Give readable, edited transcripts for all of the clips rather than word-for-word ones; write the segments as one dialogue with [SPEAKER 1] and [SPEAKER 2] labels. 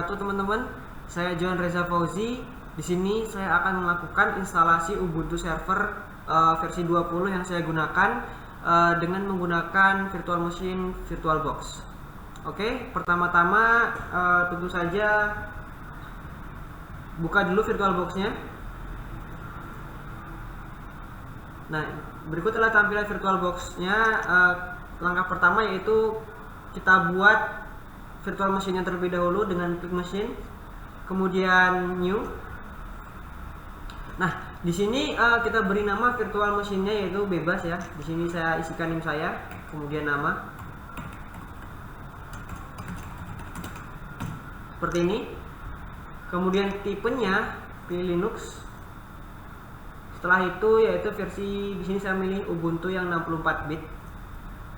[SPEAKER 1] wabarakatuh teman-teman. Saya John Reza Fauzi. Di sini saya akan melakukan instalasi Ubuntu Server versi 20 yang saya gunakan dengan menggunakan virtual machine VirtualBox. Oke, pertama-tama tentu saja buka dulu VirtualBox-nya. Nah, berikut adalah tampilan VirtualBox-nya. Langkah pertama yaitu kita buat virtual machine-nya terlebih dahulu dengan klik mesin, kemudian new. Nah, di sini kita beri nama virtual machine-nya yaitu bebas ya. Di sini saya isikan NIM saya, kemudian nama seperti ini. Kemudian tipenya pilih Linux. Setelah itu yaitu versi, di sini saya milih Ubuntu yang 64 bit.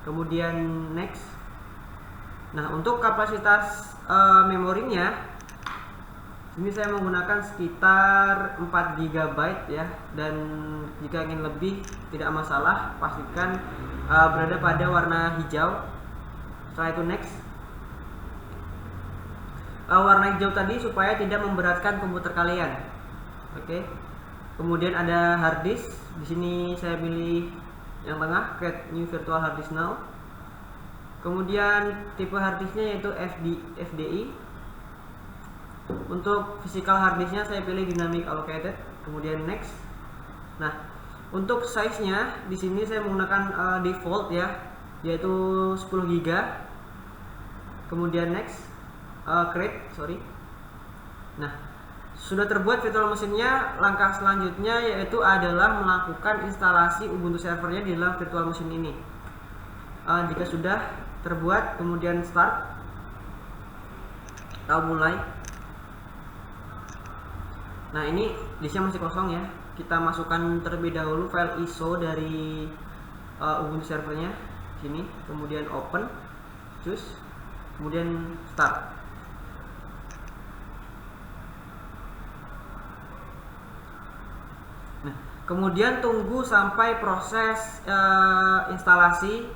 [SPEAKER 1] Kemudian next. Nah, untuk kapasitas memorinya ini saya menggunakan sekitar 4 GB ya, dan jika ingin lebih tidak masalah, pastikan berada pada warna hijau. Setelah itu next. Warna hijau tadi supaya tidak memberatkan komputer kalian. Oke. Kemudian ada hard disk. Di sini saya pilih yang tengah, create new virtual hard disk now. Kemudian tipe hard disknya yaitu FDI. Untuk physical hard disknya saya pilih dynamic allocated. Kemudian next. Nah, untuk size-nya di sini saya menggunakan default ya, yaitu 10 GB. Kemudian next. Create. Nah, sudah terbuat virtual machine-nya. Langkah selanjutnya yaitu adalah melakukan instalasi Ubuntu servernya di dalam virtual machine ini. Jika sudah terbuat, kemudian start atau mulai. Nah, ini disknya masih kosong ya. Kita masukkan terlebih dahulu file ISO dari Ubuntu servernya sini, kemudian open, choose, kemudian start. Nah, kemudian tunggu sampai proses instalasi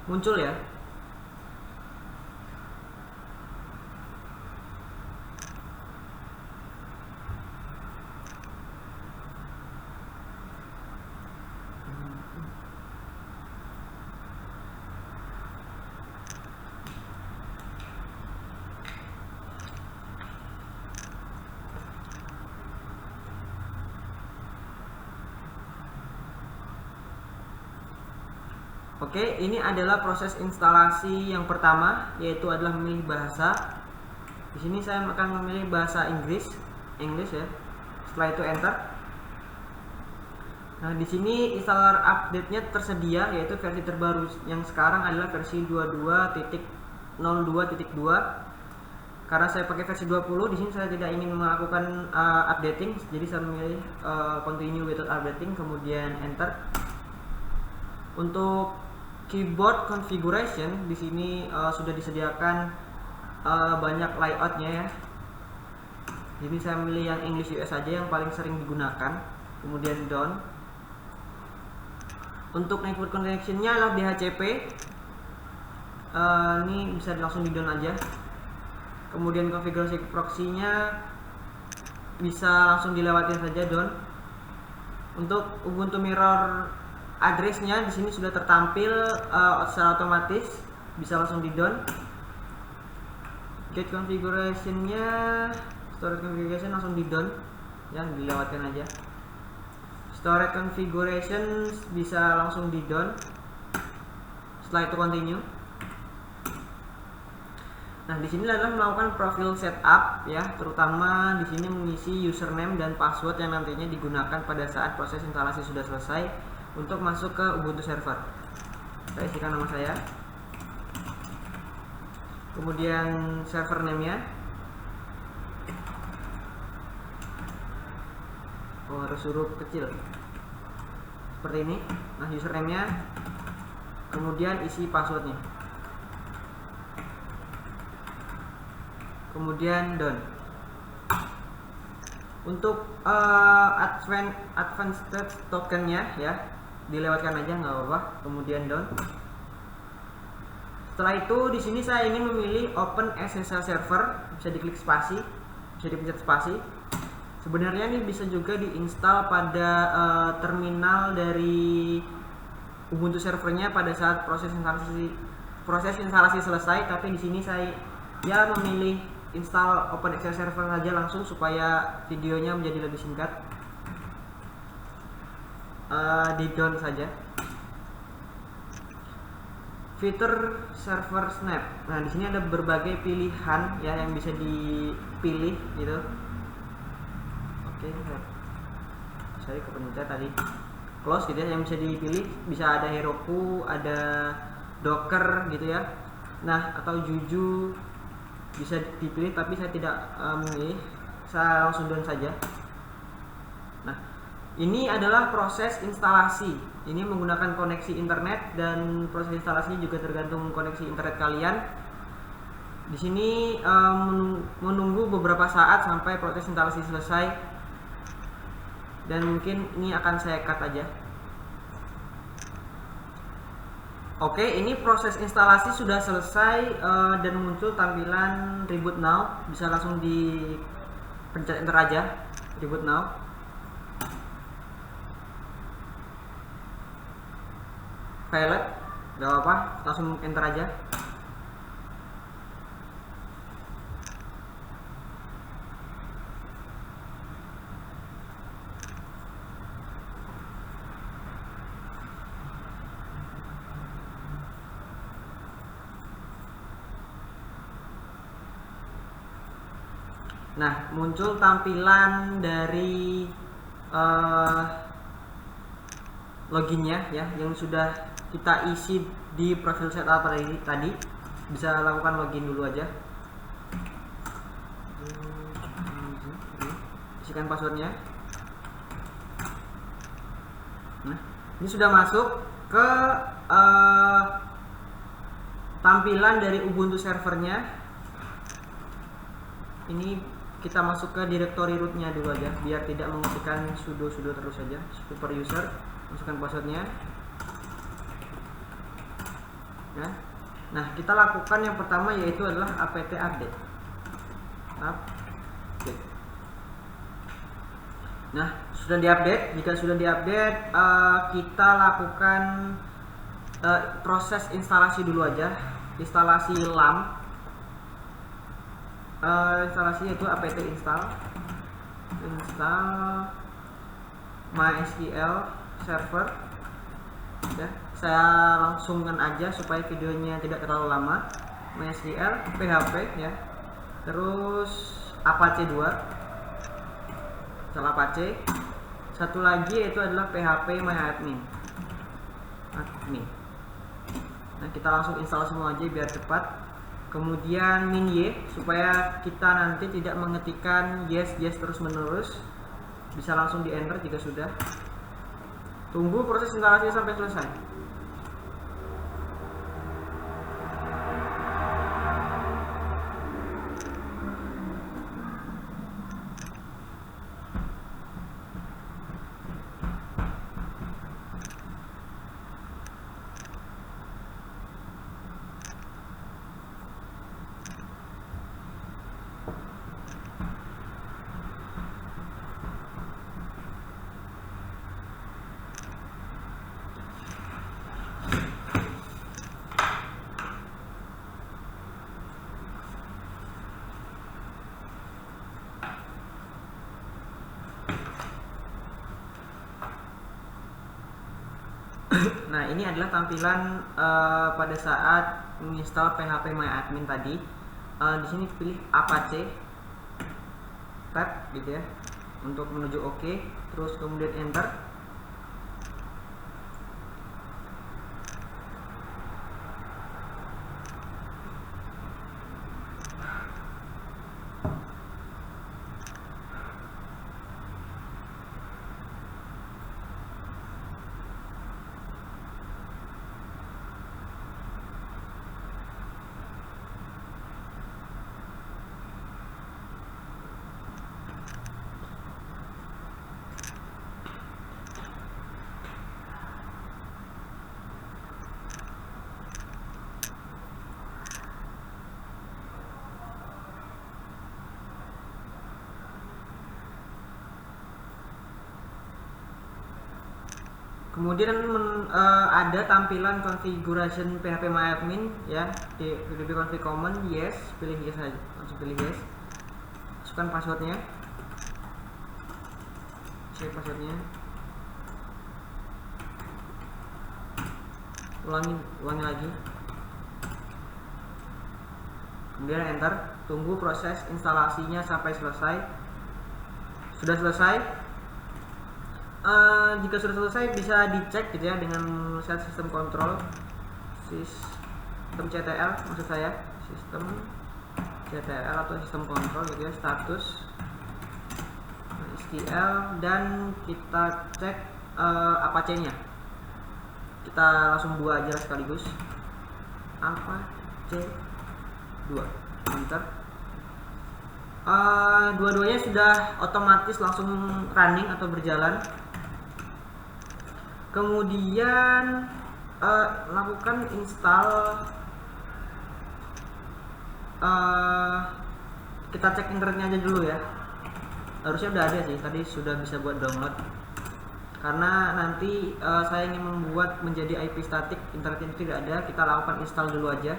[SPEAKER 1] muncul ya. Oke, ini adalah proses instalasi yang pertama, yaitu adalah memilih bahasa. Di sini saya akan memilih bahasa Inggris ya. Setelah itu enter. Nah, di sini installer update-nya tersedia, yaitu versi terbaru yang sekarang adalah versi 22.02.2. Karena saya pakai versi 20, di sini saya tidak ingin melakukan updating, jadi saya memilih continue without updating, kemudian enter. Untuk keyboard configuration di sini sudah disediakan banyak layoutnya ya. Jadi saya memilih yang English US saja yang paling sering digunakan. Kemudian down. Untuk network connection-nya adalah DHCP. Ini bisa langsung di down aja. Kemudian konfigurasi proxy-nya bisa langsung dilewatin saja down. Untuk Ubuntu Mirror address-nya di sini sudah tertampil secara otomatis, bisa langsung di down. Get configuration-nya, storage configuration langsung di down, ya, dilewatkan aja. Storage configuration bisa langsung di down. Setelah itu continue. Nah, di sini adalah melakukan profil setup ya, terutama di sini mengisi username dan password yang nantinya digunakan pada saat proses instalasi sudah selesai untuk masuk ke Ubuntu server. Saya isikan nama saya, kemudian server name-nya. Harus huruf kecil seperti ini. Nah, username-nya, kemudian isi passwordnya, kemudian done. Untuk advanced token-nya ya, dilewatkan aja nggak apa-apa, kemudian down. Setelah itu di sini saya ingin memilih Open SSL Server, bisa diklik spasi, bisa dipencet spasi. Sebenarnya ini bisa juga diinstal pada terminal dari Ubuntu servernya pada saat proses instalasi selesai. Tapi di sini saya memilih install OpenSSL Server saja langsung supaya videonya menjadi lebih singkat. Di down saja. Fitur server snap. Nah, di sini ada berbagai pilihan ya yang bisa dipilih gitu. Oke, saya kepencet tadi close gitu ya, yang bisa dipilih bisa ada Heroku, ada Docker gitu ya. Nah, atau Juju bisa dipilih, tapi saya tidak memilih, saya langsung down saja. Nah, ini adalah proses instalasi. Ini menggunakan koneksi internet dan proses instalasinya juga tergantung koneksi internet kalian. Di sini menunggu beberapa saat sampai proses instalasi selesai. Dan mungkin ini akan saya cut aja. Oke, ini proses instalasi sudah selesai dan muncul tampilan reboot now. Bisa langsung dipencet enter aja, reboot now. Pilot, gak apa-apa, langsung enter aja. Nah, muncul tampilan dari loginnya ya, yang sudah kita isi di profil setup tadi. Bisa lakukan login dulu aja. Isikan passwordnya. Nah, ini sudah masuk ke tampilan dari Ubuntu servernya. Ini kita masuk ke directory rootnya dulu aja, biar tidak mengetikkan sudo terus saja. Super user, masukkan passwordnya. Nah, kita lakukan yang pertama yaitu adalah apt update. Nah, sudah diupdate. Jika sudah diupdate, kita lakukan proses instalasi dulu aja. Instalasi LAMP. Instalasi yaitu apt install MySQL server ya. Saya langsungkan aja supaya videonya tidak terlalu lama. MySQL PHP ya, terus Apache 2, salah Apache. Satu lagi yaitu adalah PHP MyAdmin. Nah, kita langsung install semua aja biar cepat. Kemudian -y supaya kita nanti tidak mengetikkan yes terus menerus. Bisa langsung di enter jika sudah. Tunggu proses instalasi sampai selesai. Nah, ini adalah tampilan pada saat menginstal PHP MyAdmin tadi. Di sini pilih Apache tab gitu ya untuk menuju OK, terus kemudian enter. Kemudian ada tampilan configuration PHP MyAdmin ya, di PHP config common. Yes, pilih yes aja, langsung pilih yes. Masukkan passwordnya, cek passwordnya, ulangi lagi, kemudian enter. Tunggu proses instalasinya sampai selesai. Sudah selesai. Jika sudah selesai bisa dicek gitu ya dengan set sistem control, sistem CTL maksud saya, sistem CTL atau sistem control gitu ya, status SQL, dan kita cek Apache-nya. Kita langsung buat aja sekaligus, Apache 2, enter. Dua-duanya sudah otomatis langsung running atau berjalan. Kemudian lakukan install. Kita cek internetnya aja dulu ya. Harusnya udah ada sih, tadi sudah bisa buat download. Karena nanti saya ingin membuat menjadi IP statik, internetnya itu tidak ada. Kita lakukan install dulu aja.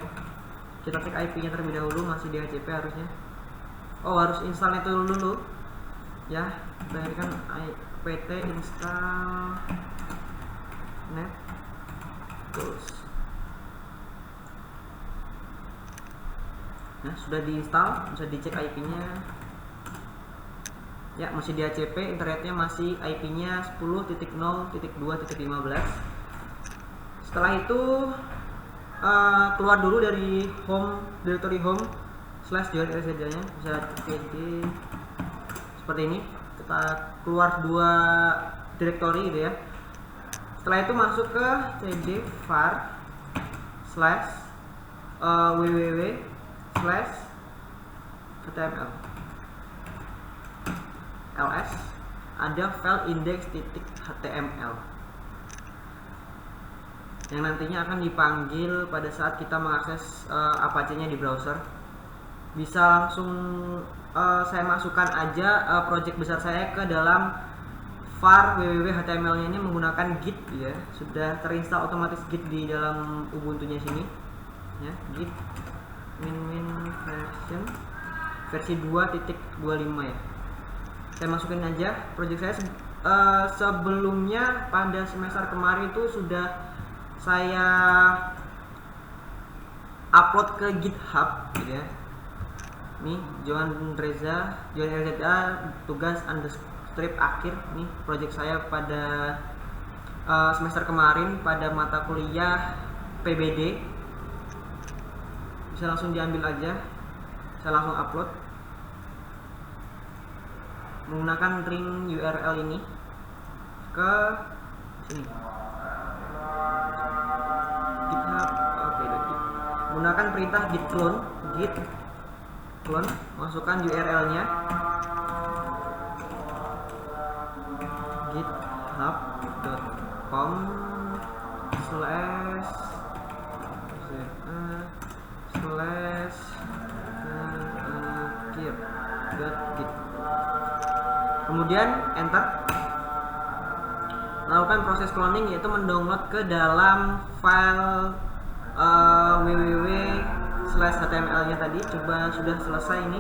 [SPEAKER 1] Kita cek IP-nya terlebih dahulu, masih di HCP harusnya. Oh, harus install itu dulu ya. Kita kan apt install net tools. Nah, sudah diinstal, bisa dicek IP-nya. Ya, masih di HCP, internetnya masih IP-nya 10.0.2.15. Setelah itu keluar dulu dari home, directory home /join nya, bisa cd seperti ini. Kita keluar dua directory gitu ya. Setelah itu masuk ke cd var /www/html ls, ada file index.html yang nantinya akan dipanggil pada saat kita mengakses Apache-nya di browser. Bisa langsung saya masukkan aja project besar saya ke dalam var www.html-nya ini menggunakan git ya. Sudah terinstall otomatis git di dalam Ubuntu-nya sini ya, git min versi 2.25 ya. Saya masukin aja project saya. Sebelumnya pada semester kemarin itu sudah saya upload ke GitHub gitu ya. Nih, Johan Reza tugas understrip akhir. Nih project saya pada semester kemarin pada mata kuliah PBD. Bisa langsung diambil aja. Saya langsung upload menggunakan ring URL ini ke sini. GitHub, menggunakan perintah git clone, masukkan URL-nya github.com//git. Kemudian enter. Lakukan proses cloning, yaitu mendownload ke dalam file www/html-nya tadi. Coba sudah selesai ini.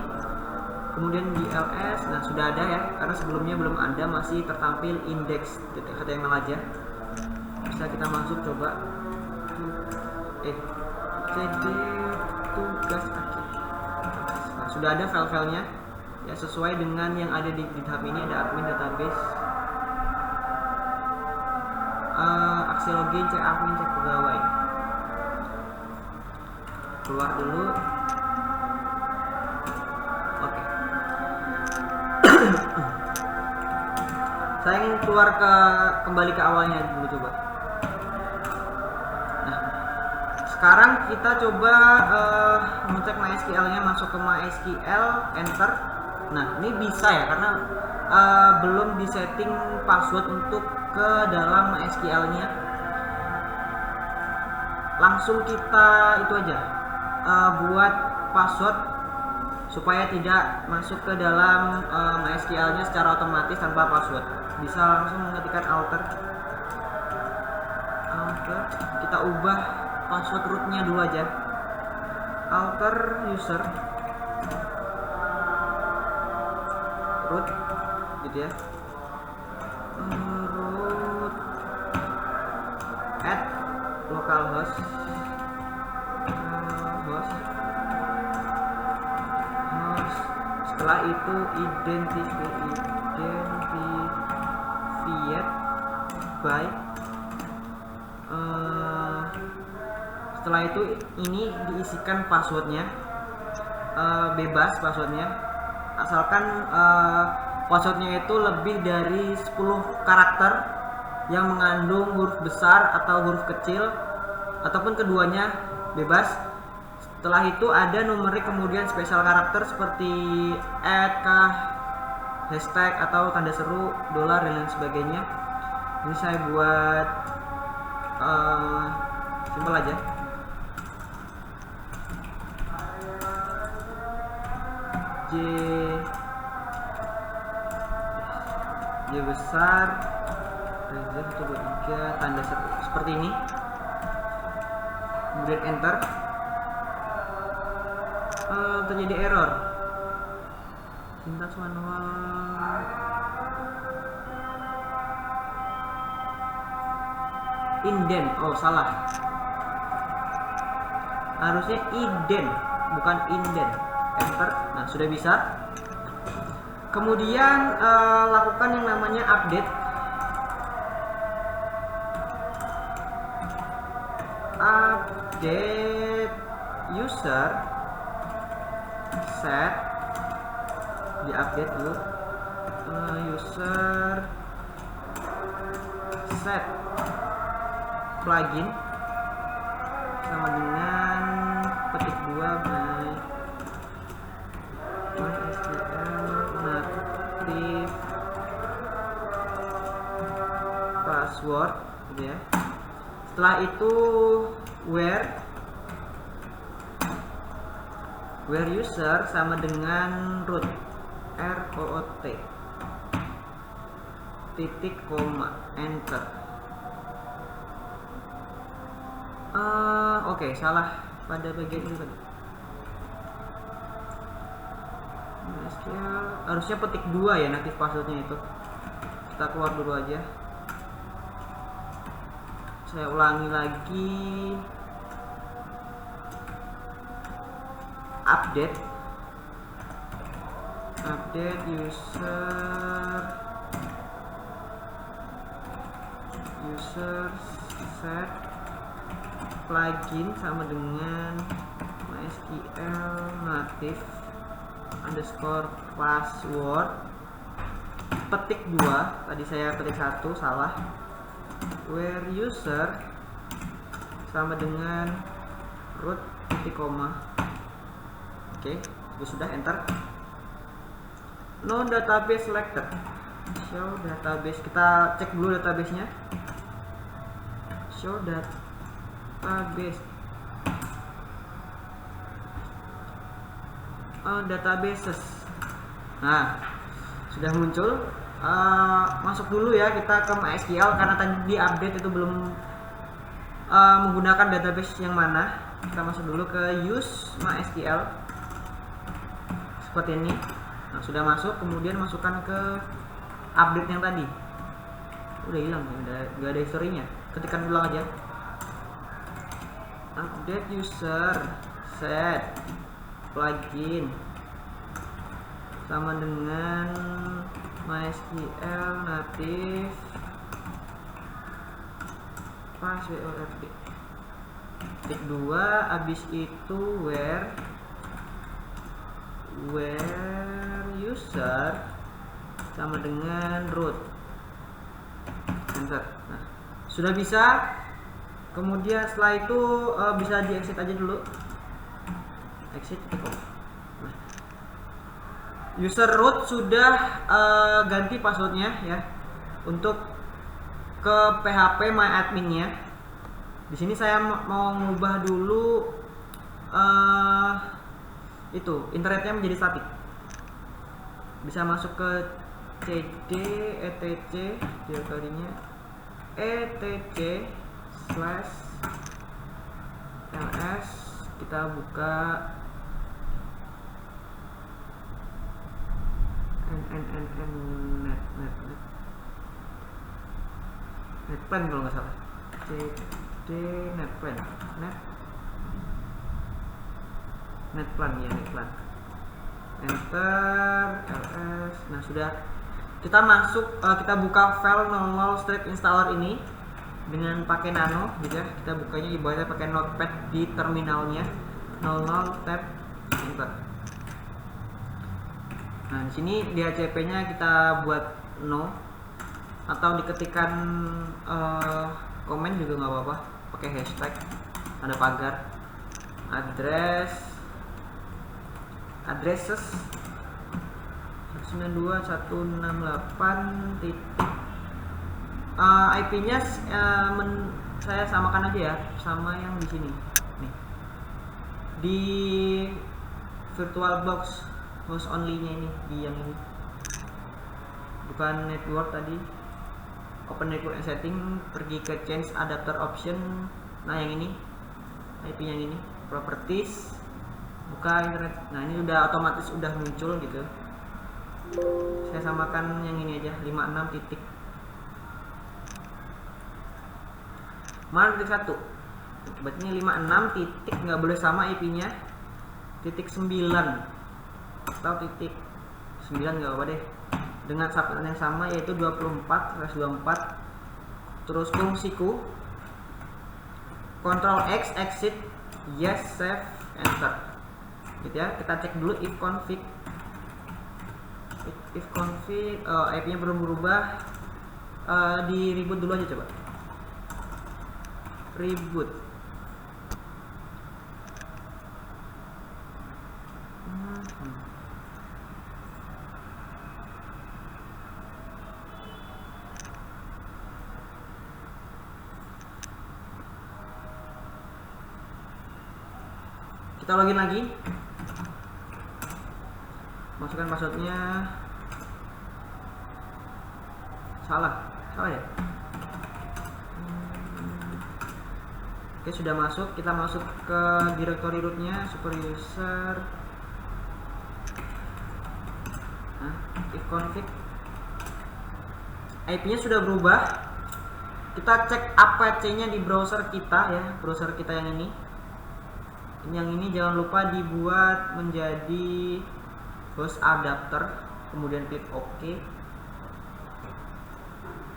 [SPEAKER 1] Kemudian di ls, nah sudah ada ya, karena sebelumnya belum ada, masih tertampil index.html aja. Bisa kita masuk coba. cd tugas akhir. Nah, sudah ada file-filenya ya, sesuai dengan yang ada di GitHub ini. Ada admin database, aksi login, cek admin, cek pegawai. Keluar dulu. Oke. Saya ingin keluar kembali ke awalnya dulu coba. Nah, sekarang kita coba mengecek MySQL-nya, masuk ke MySQL, enter. Nah, ini bisa ya, karena belum disetting password untuk ke dalam MySQL-nya. Langsung kita itu aja, buat password supaya tidak masuk ke dalam MySQL-nya secara otomatis tanpa password. Bisa langsung mengetikkan alter user, kita ubah password rootnya dulu aja, alter user root gitu ya, root add localhost host. Setelah itu identified by setelah itu ini diisikan passwordnya, bebas passwordnya, asalkan passwordnya itu lebih dari 10 karakter yang mengandung huruf besar atau huruf kecil ataupun keduanya, bebas. Setelah itu ada numerik kemudian spesial karakter seperti @ hashtag atau tanda seru, dolar dan lain sebagainya. Ini saya buat simpel aja. J besar, 1, 2, 3, tanda seru seperti ini. Kemudian enter. Terjadi error. Sintaks manual. Indent. Oh, salah. Harusnya ident, bukan indent. Enter. Nah, sudah bisa. Kemudian lakukan yang namanya update. Update user set, diupdate dulu, user set plugin sama dengan petik 2 by MySQL native password gitu ya. Setelah itu where user sama dengan root, root titik koma, enter. Oke, salah pada bagian ini tadi. Harusnya petik 2 ya native passwordnya itu. Kita keluar dulu aja. Saya ulangi lagi. Update user set plugin sama dengan MySQL native underscore password petik 2, tadi saya petik 1 salah, where user sama dengan root titik koma. Oke, sudah, enter. No database selected. Show database. Kita cek dulu databasenya. Show database. Databases. Nah, sudah muncul. Masuk dulu ya kita ke MySQL karena tadi di update itu belum menggunakan database yang mana. Kita masuk dulu ke use MySQL. Seperti ini. Nah, sudah masuk, kemudian masukkan ke update yang tadi. Udah hilang, nggak ada historinya. Ketikkan ulang aja. Update user set plugin sama dengan MySQL native password. Titik 2, habis itu where user sama dengan root, enter. Nah, sudah bisa. Kemudian setelah itu bisa di exit aja dulu, exit. Nah, user root sudah ganti passwordnya ya untuk ke PHP MyAdmin-nya. Di sini saya mau mengubah dulu itu internetnya menjadi statik. Bisa masuk ke cd etc directory-nya etc slash ls, kita buka netplan kalau nggak salah, cd netplan netplan ya, netplan, enter ls. Nah sudah, kita masuk, kita buka file 00 strip installer ini dengan pakai nano gitu ya. Kita bukanya ibaratnya pakai notepad di terminalnya, 00 tab enter. Nah di sini di HCP-nya kita buat no, atau diketikkan komen juga nggak apa-apa, pakai hashtag, ada pagar, addresses 192.168 IP-nya saya samakan aja ya sama yang di sini nih, di VirtualBox host only-nya ini, di yang ini, bukan network tadi. Open network and setting, pergi ke change adapter option. Nah yang ini IP yang ini, properties, buka internet. Nah ini udah otomatis udah muncul gitu. Saya samakan yang ini aja, 56 titik mana titik 1. Berarti ini 56 titik, nggak boleh sama IP nya titik 9 atau titik 9, nggak apa deh, dengan subnet yang sama yaitu 24/24. Terus fungsiku Ctrl X exit, yes, save, enter gitu ya. Kita cek dulu if config IP nya belum berubah, di reboot dulu aja, coba reboot. Kita login lagi, masukkan passwordnya. Salah ya. Oke, sudah masuk. Kita masuk ke directory rootnya, super user, if config. IP nya sudah berubah. Kita cek apac nya di browser kita ya, browser kita yang ini. Yang ini jangan lupa dibuat menjadi host adapter, kemudian klik OK.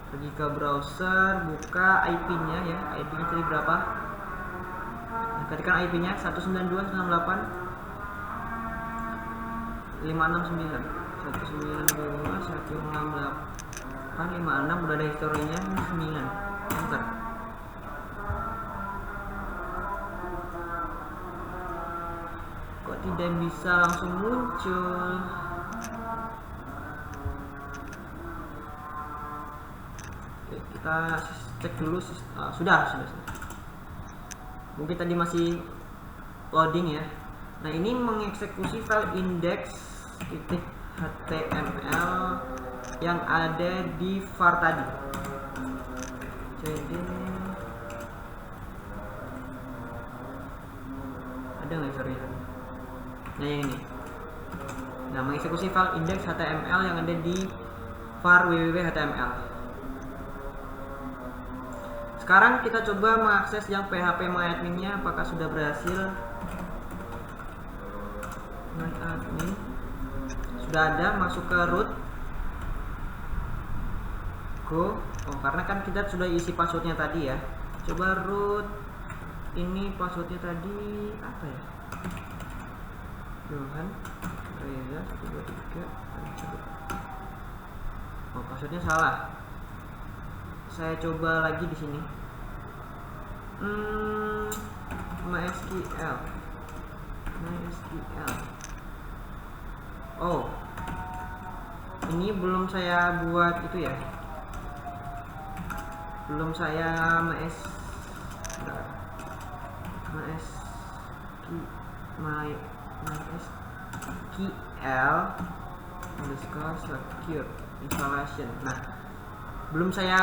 [SPEAKER 1] Pergi ke browser, buka IP-nya ya, IP-nya tadi berapa? Nah, ketikkan IP-nya 192.168.569. 192.168.56, udah ada historinya 9. Enter. Kok tidak bisa langsung muncul? Oke, kita cek dulu. Sudah. Mungkin tadi masih loading ya. Nah ini mengeksekusi file index.html yang ada di var tadi. Jadi ada nggak sorry? Nah yang ini. Nah mengeksekusi file index.html yang ada di var www.html. Sekarang kita coba mengakses yang PHP MyAdmin-nya, apakah sudah berhasil. MyAdmin sudah ada, masuk ke root, go. Oh karena kan kita sudah isi passwordnya tadi ya. Coba root, ini passwordnya tadi apa ya? Johan Reza 123. Oh passwordnya salah. Saya coba lagi di sini. MySQL. Oh, ini belum saya buat itu ya. Belum saya MySQL_secure installation. Nah, belum saya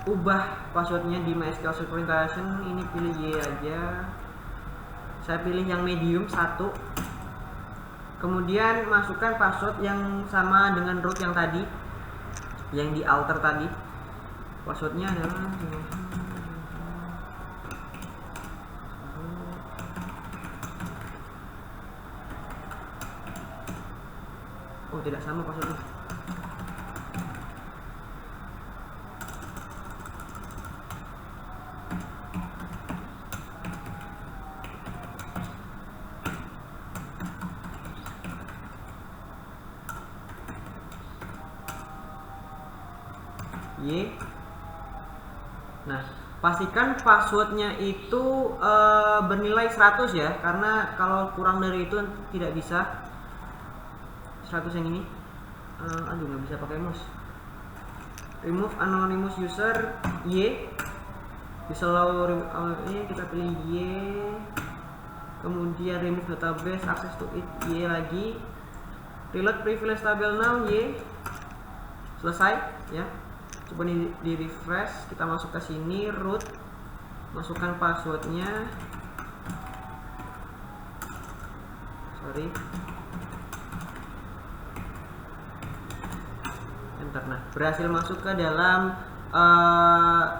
[SPEAKER 1] ubah passwordnya di MySQL Synchronization, ini pilih Y aja. Saya pilih yang medium 1. Kemudian masukkan password yang sama dengan root yang tadi, yang di alter tadi. Passwordnya adalah tidak sama passwordnya. Y. Nah, pastikan passwordnya itu bernilai 100 ya, karena kalau kurang dari itu tidak bisa. 100 yang ini. Aduh, nggak bisa pakai mouse. Remove anonymous user Y. Disallow Y, kita pilih Y. Kemudian remove database access to it Y lagi. Reload privilege table now Y. Selesai ya. Coba di refresh, kita masuk ke sini, root, masukkan passwordnya. Enter. Nah, berhasil masuk ke dalam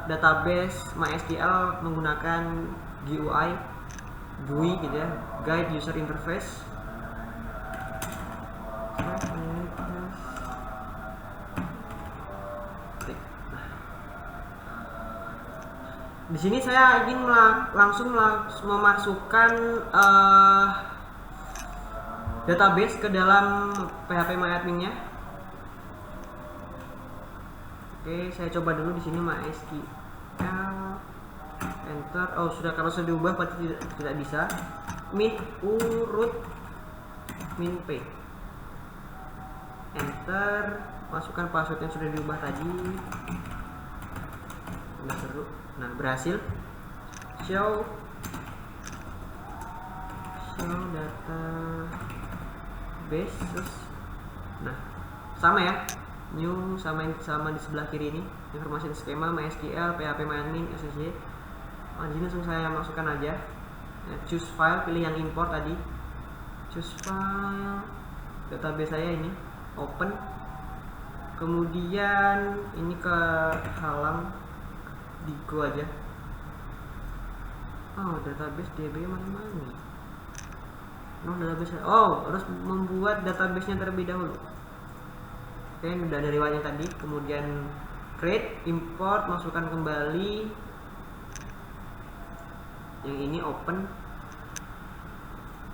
[SPEAKER 1] database MySQL menggunakan GUI gitu ya, Guide User Interface. Di sini saya ingin langsung memasukkan database ke dalam PHP MyAdmin-nya. Oke, saya coba dulu di sini MySQL. Enter. Oh, sudah, kalau sudah diubah pasti tidak bisa. Min u root min p. Enter. Masukkan password yang sudah diubah tadi. Nggak seru. Nah, berhasil. Show database. Nah, sama ya. New sama di sebelah kiri ini, informasi skema MySQL, PHP MyAdmin, SSH. Di sini langsung saya masukkan aja. Ya, choose file, pilih yang import tadi. Choose file, database saya ini, open. Kemudian ini ke halaman di Go aja. Oh, database DB mana-mana. Database. Oh, harus membuat database-nya terlebih dahulu. Oke, ini udah dari riwayatnya tadi. Kemudian create, import, masukkan kembali. Yang ini open.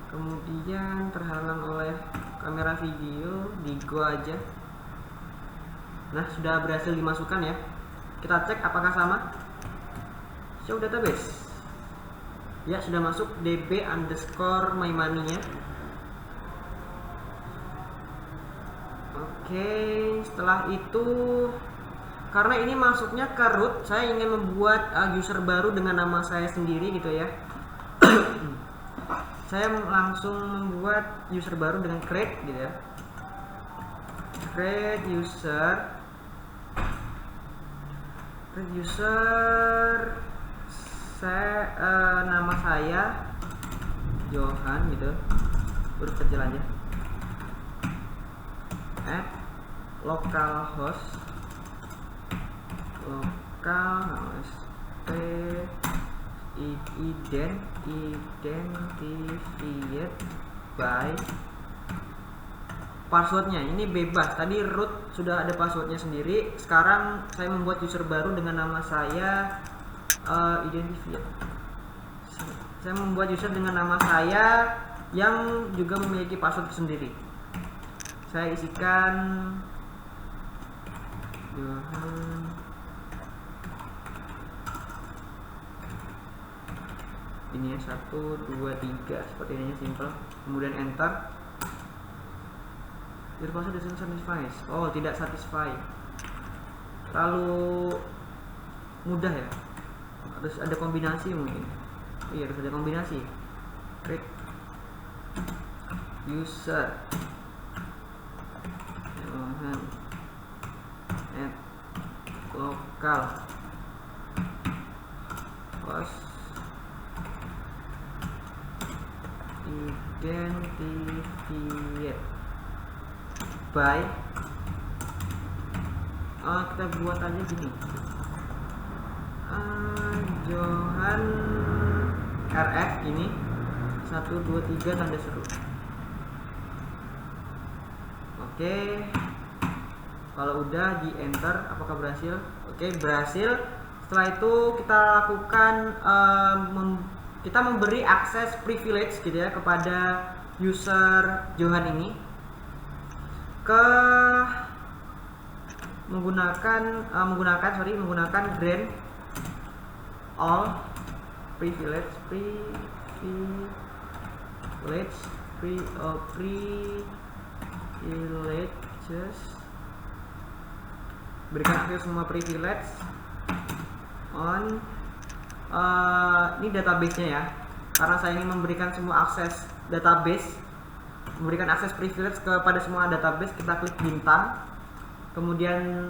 [SPEAKER 1] Kemudian terhalang oleh kamera video, di Go aja. Nah, sudah berhasil dimasukkan ya. Kita cek apakah sama. Show database. Ya, sudah masuk db_mymoney-nya. Oke, setelah itu, karena ini masuknya ke root, saya ingin membuat user baru dengan nama saya sendiri gitu ya. Saya langsung membuat user baru dengan create gitu ya. Create user. Nama saya Johan gitu, huruf kecil aja. Localhost identified by passwordnya ini bebas. Tadi root sudah ada passwordnya sendiri. Sekarang saya membuat user baru dengan nama saya identified. Saya membuat user dengan nama saya yang juga memiliki password sendiri. Saya isikan Johan. Ini ya, 1, 2, 3 seperti ini, simple. Kemudian enter. Your password doesn't satisfy. Oh, tidak satisfy. Terlalu mudah ya. Harus ada kombinasi mungkin. Iya, harus ada kombinasi. Create user local localhost identified by kita buat aja gini, Johan RF ini 1 2 3 tanda seru. Oke, kalau udah di enter apakah berhasil? Oke, berhasil. Setelah itu kita lakukan kita memberi akses privilege gitu ya kepada user Johan ini ke menggunakan grant all privileges berikan akses semua privilege on ini database-nya ya, karena saya ingin memberikan semua akses database, memberikan akses privilege kepada semua database. Kita klik bintang, kemudian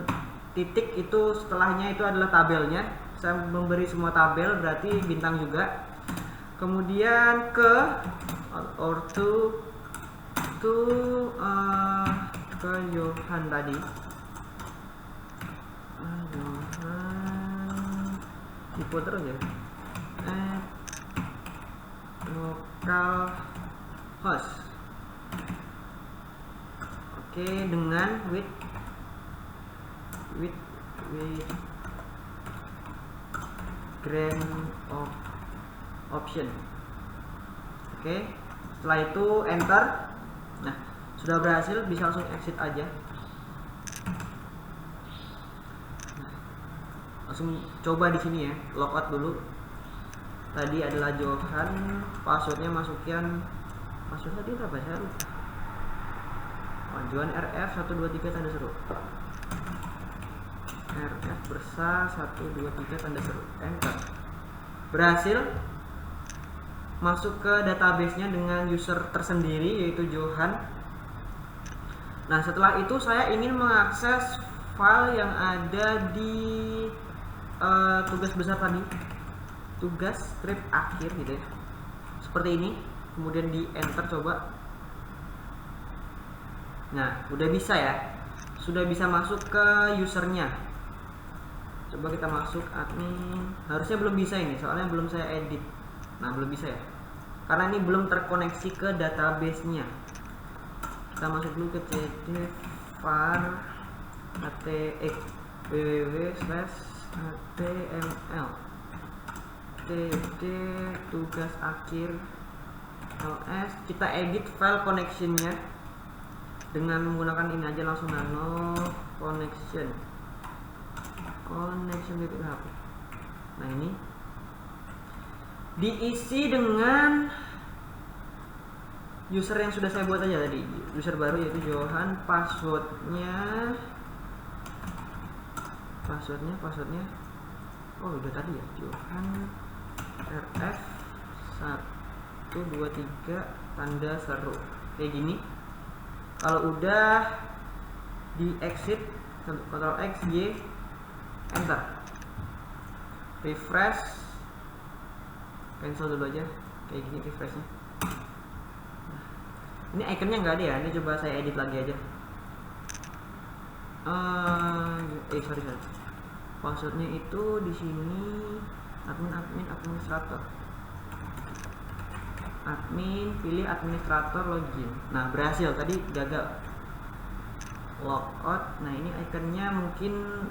[SPEAKER 1] titik, itu setelahnya itu adalah tabelnya. Saya memberi semua tabel, berarti bintang juga. Kemudian ke ke Johan tadi, Johan tipe terus ya, localhost. Oke, dengan with grant option. Oke, setelah itu enter. Nah, sudah berhasil, bisa langsung exit aja. Nah, langsung coba di sini ya, logout dulu. Tadi adalah Johan, passwordnya masukkan, password tadi berapa saya lupa. Johan RF 1 2 3 tanda seru. RF besar 1 2 3 tanda seru. Enter. Berhasil masuk ke database-nya dengan user tersendiri yaitu Johan. Nah, setelah itu saya ingin mengakses file yang ada di tugas besar tadi, tugas strip akhir gitu ya, seperti ini. Kemudian di enter coba. Nah, udah bisa ya, sudah bisa masuk ke usernya. Coba kita masuk admin. Harusnya belum bisa ini, soalnya belum saya edit. Nah, belum bisa ya, karena ini belum terkoneksi ke database-nya. Kita masuk dulu ke cdvar www/html td tugas akhir ls. Kita edit file connection-nya dengan menggunakan ini aja, langsung nano connection BPHP. Nah, ini diisi dengan user yang sudah saya buat aja tadi, user baru yaitu Johan. Passwordnya oh udah tadi ya, Johan RF 1 2 3 tanda seru, kayak gini. Kalau udah di exit, Ctrl X Y, enter, refresh, cancel dulu aja, kayak gini refreshnya. Nah, ini ikonnya nggak ada ya, ini coba saya edit lagi aja. Sorry. Passwordnya itu di sini administrator. Admin, pilih administrator, login. Nah, berhasil, tadi gagal logout. Nah, ini ikonnya mungkin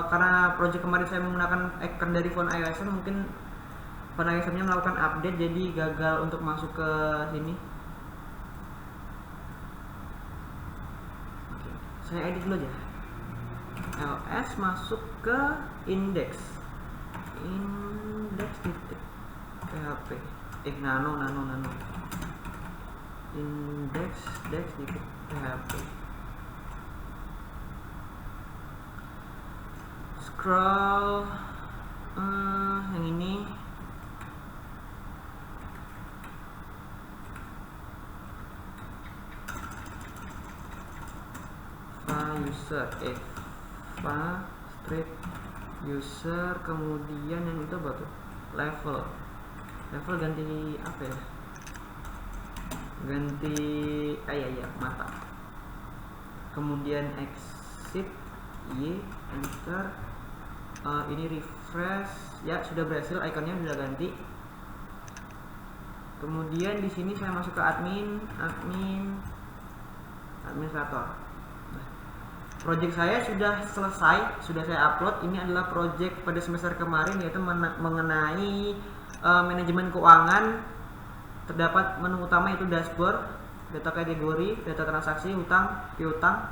[SPEAKER 1] karena project kemarin saya menggunakan icon dari phone iOS, mungkin phone iOS-nya melakukan update, jadi gagal untuk masuk ke sini. Oke, saya edit dulu aja. ls masuk ke index titik php nano index titik php. Scroll yang ini, user strip user, kemudian yang itu apa tuh, level ganti apa ya, ganti ya mata, kemudian exit y, enter, ini refresh ya, sudah berhasil, ikonnya sudah ganti. Kemudian di sini saya masuk ke administrator. Nah, project saya sudah selesai, sudah saya upload. Ini adalah project pada semester kemarin, yaitu mengenai manajemen keuangan. Terdapat menu utama yaitu dashboard, data kategori, data transaksi, hutang, piutang.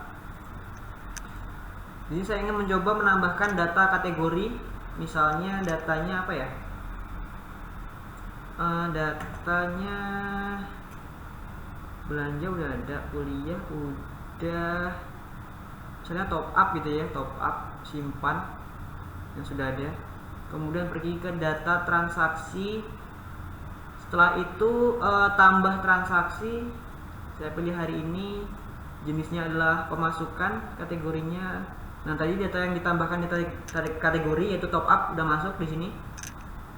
[SPEAKER 1] Jadi saya ingin mencoba menambahkan data kategori, misalnya datanya apa ya? Datanya belanja udah ada, kuliah udah, misalnya top up gitu ya, top up, simpan yang sudah ada. Kemudian pergi ke data transaksi, setelah itu tambah transaksi, saya pilih hari ini, jenisnya adalah pemasukan, kategorinya. Nah, tadi data yang ditambahkan di kategori yaitu top up udah masuk di sini.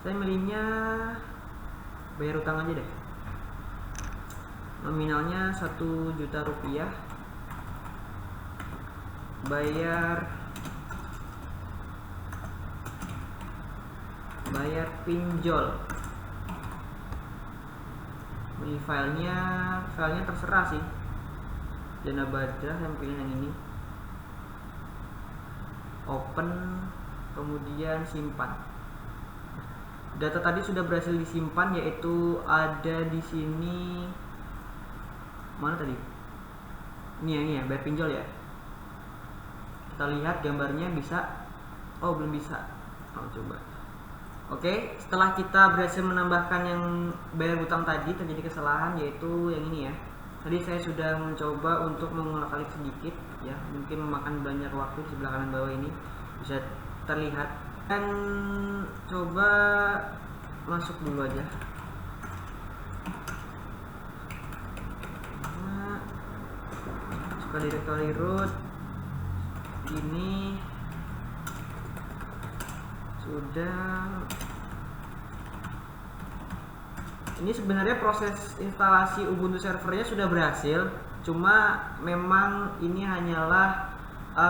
[SPEAKER 1] Saya milihnya bayar utang aja deh. Nominalnya 1 juta rupiah. Bayar pinjol. Ini filenya terserah sih. Dana Badrah, saya pilih yang ini. Open, kemudian simpan. Data tadi sudah berhasil disimpan, yaitu ada di sini. Mana tadi? Ini ya, bayar pinjol ya. Kita lihat gambarnya bisa. Oh, belum bisa. Coba. Oke, setelah kita berhasil menambahkan yang bayar hutang tadi, terjadi kesalahan, yaitu yang ini ya. Tadi saya sudah mencoba untuk mengulang-alik sedikit ya, mungkin memakan banyak waktu. Di sebelah kanan bawah ini bisa terlihat. Dan coba masuk dulu aja. Masuk ke directory root. Ini sudah. Ini sebenarnya proses instalasi Ubuntu servernya sudah berhasil, cuma memang ini hanyalah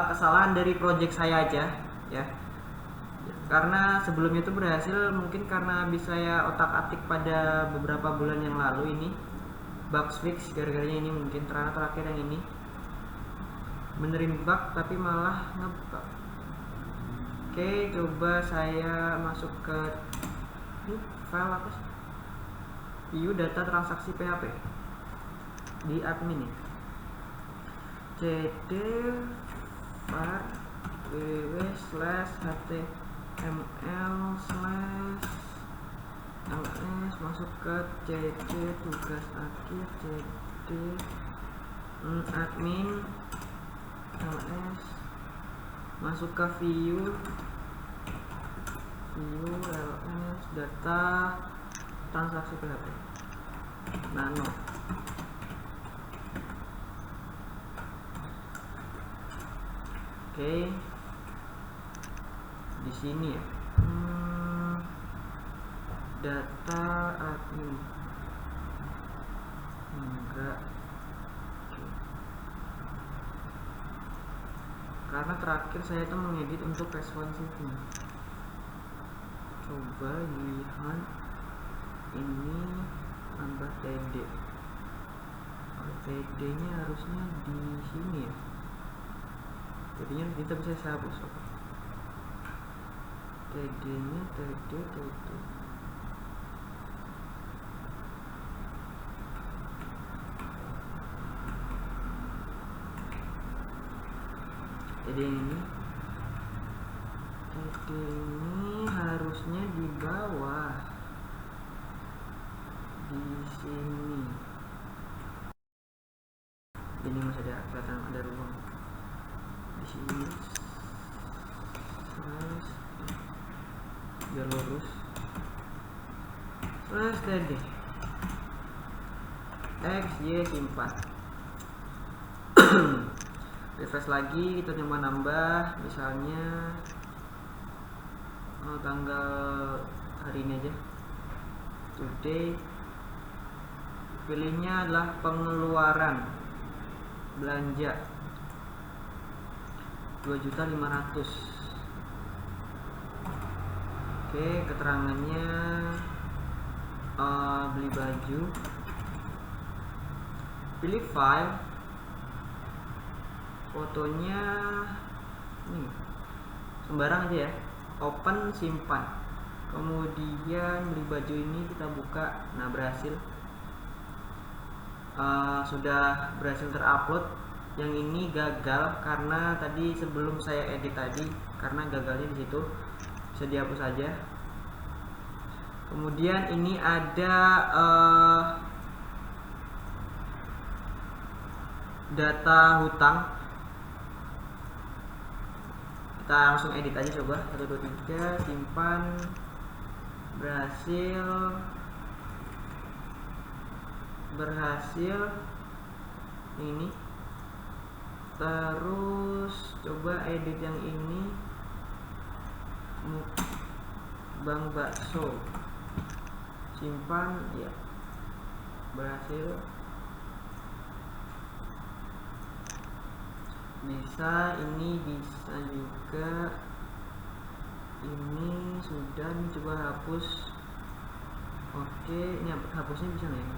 [SPEAKER 1] kesalahan dari project saya aja ya. Karena sebelumnya itu berhasil, mungkin karena bisa saya otak-atik pada beberapa bulan yang lalu ini bug fix, gara-garanya ini mungkin terakhir yang ini benerin bug tapi malah ngebug. Oke, coba saya masuk ke file apa sih? View data transaksi PHP di admin ya. cd var www/html/ls masuk ke cd tugas akhir, cd admin ls, masuk ke view ls data transaksi PHP nano. Oke, di sini ya, data admin enggak. Oke. Karena terakhir saya itu mengedit untuk responsive-nya. Coba lihat ini, tambah td. td nya harusnya di sini ya, jadinya kita bisa hapus. td nya td ini harusnya di bawah di sini. Ini masih ada kelihatan ada ruang di sini. Terus biar lurus. Terus tadi x y simpan. Refresh lagi, kita coba nambah misalnya tanggal hari ini aja, today. Pilihnya adalah pengeluaran belanja 2.500.000. Oke, keterangannya beli baju. Pilih file, fotonya ini sembarang aja ya, open, simpan. Kemudian beli baju ini kita buka. Nah, berhasil, sudah berhasil terupload. Yang ini gagal karena tadi sebelum saya edit tadi, karena gagalnya di situ, bisa dihapus saja. Kemudian ini ada data hutang, kita langsung edit aja coba. 1 2 3, simpan, berhasil ini. Terus coba edit yang ini, Bang Bakso, simpan, ya berhasil. Bisa, ini bisa juga, ini sudah nih, coba hapus. Oke, ini hapusnya bisa nggak ya?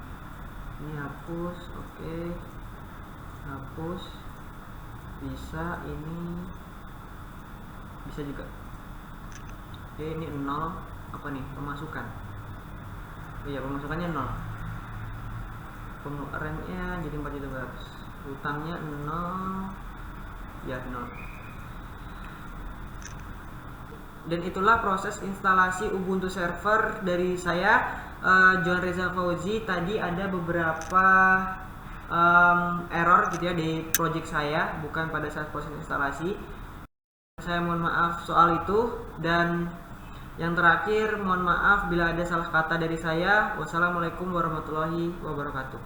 [SPEAKER 1] Ini hapus, oke, hapus, bisa, ini bisa juga. Oke, ini 0, apa nih, pemasukan. Oh iya, pemasukannya 0, pengeluarannya jadi 4.200, hutangnya 0, ya 0. Dan itulah proses instalasi Ubuntu server dari saya, John Reza Fauzi. Tadi ada beberapa error gitu ya di project saya, bukan pada saat proses instalasi. Saya mohon maaf soal itu. Dan yang terakhir, mohon maaf bila ada salah kata dari saya. Wassalamualaikum warahmatullahi wabarakatuh.